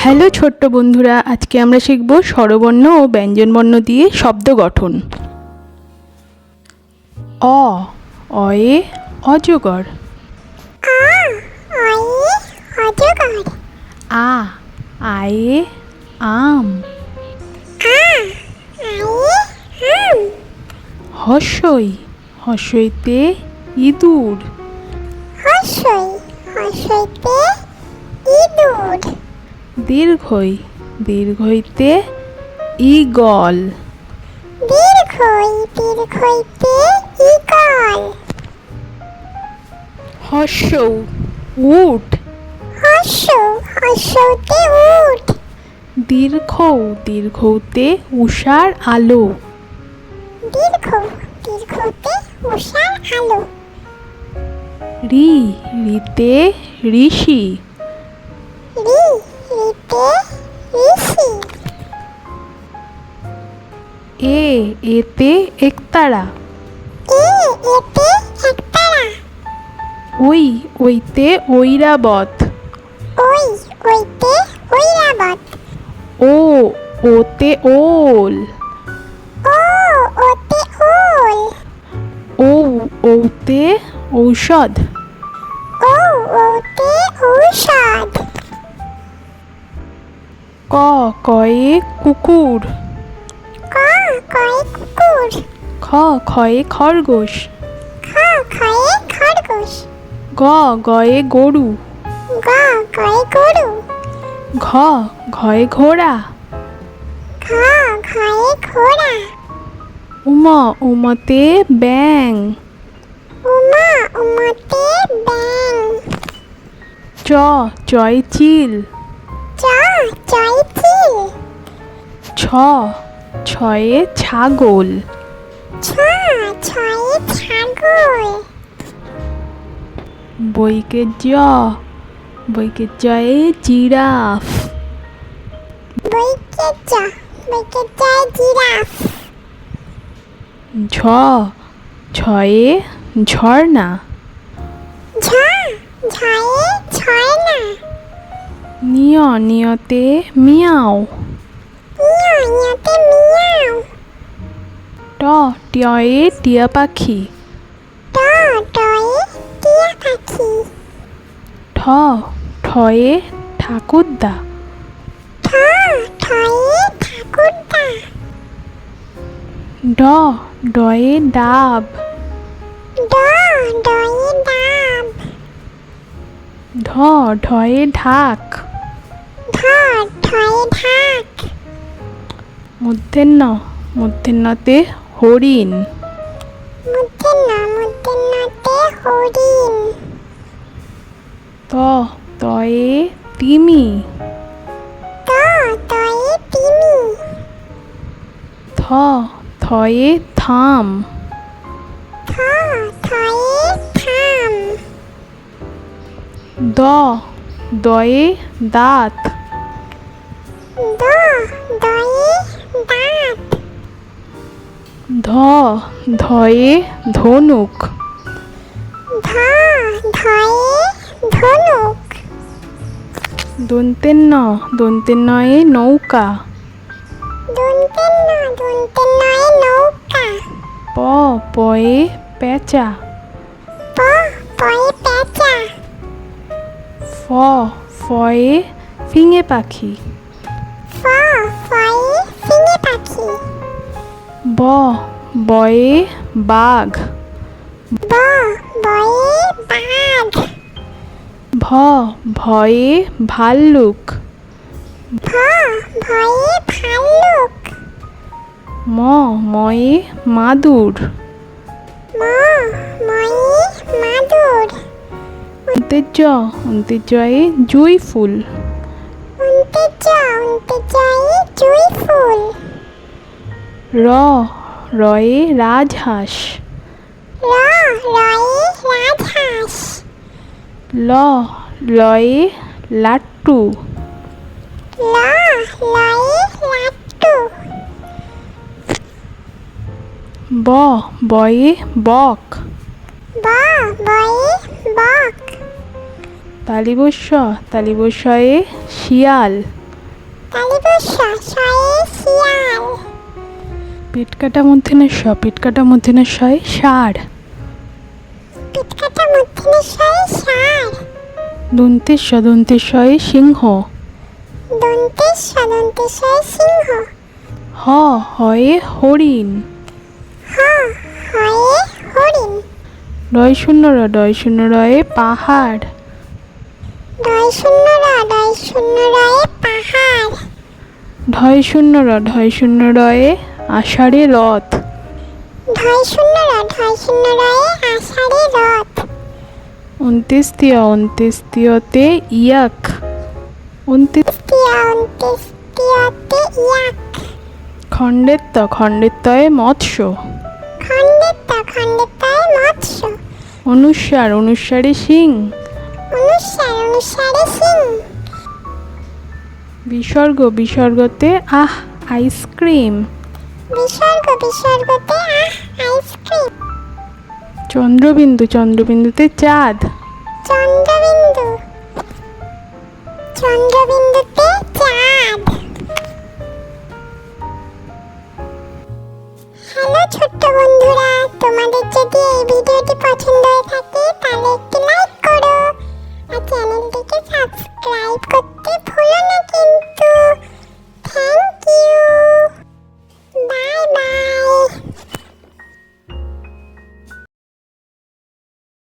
Hello ছোট্ট বন্ধুরা, আজকে আমরা শিখব স্বরবর্ণ ও ব্যঞ্জনবর্ণ দিয়ে শব্দ গঠন। অ, অয়ে অজগর। আ, আয়ে আম। হর্ষই, হর্ষইতে ইঁদুর। দীর্ঘই, দীর্ঘইতে ঈগল। হর্ষৌ, উট। দীর্ঘৌ, দীর্ঘৌতে উষার আলো। রি, রিতে ঋষি। এ, এতে একতারা। ওই, ওইতে ঐরাবত। ও, ওতে ওল। ঔ, ঔতে ঔষধ। ক, কয়ে কুকুর। খ, খয়ে খরগোশ। গ, গয়ে গরু। ঘ, ঘয়ে ঘোড়া। উম, উমতে ব্যাং। চ, চয়ে চিল। ছ, ছয়ে ছাগল। বইকে জ, বইকে জয়ে জিরাফ। ঝ, ঝয়ে ঝর্ণা। নিয়, নিয়তে মিয়াও। ট, টয়ে টিয়া পাখি। ঠ, ঠয়ে ঠাকুরদা। ড, ডয়ে ডাব। ঢ, ঢয়ে ঢাক। মূর্ধন্য, মূর্ধন্যতে হরিণ। ত, তয়ে তিমি। থ, থয়ে থাম। দ, দয়ে দাঁত। ধ, ধয়ে ধনুক। দন্তেন্ন, দন্তেন্নয়ে নৌকা। প, পয়ে পেঁচা। ফ, ফয়ে ফিঙে পাখি। ব, বয়ে বাঘ। ভ, ভয়ে ভাল্লুক। ম, ময়ে মাদুর। অন্তেজ, অন্তেজয়ে জুঁই ফুল। র, রয়ে রাজহাঁস। ল, লয়ে লাট্টু। ব, বয়ে বক। তালিবস্য, তালিবস্যয়ে শিয়াল। শয়ে শিয়াল। পেট কাটা মূর্ধন্য ষ, পেট কাটা মূর্ধন্য শয়ে ষাঁড়। পেট কাটা মূর্ধন্য শয়ে ষাঁড়। দন্তের শয়ে সিংহ। দন্তের শয়ে সিংহ। হয়ে হরিণ। হয়ে হরিণ। রয় শূন্য রয়ে পাহাড়। রয়ে পাহাড়। ঢয় শূন্য রয়ে আষাঢ়ে রথ। ঢয় শূন্য রয়ে আষাঢ়ে রথ। অন্ত্যেষ্টিয়তে ইয়াক। অন্ত্যেষ্টিয়তে ইয়াক। খণ্ডেত্বয়ে মৎস্য। খণ্ডেত্বয়ে মৎস্য। অনুস্বারে সিং। অনুস্বারে সিং। বিসর্গতে আইসক্রিম। বিসর্গতে আইসক্রিম। চন্দ্রবিন্দুতে চাঁদ।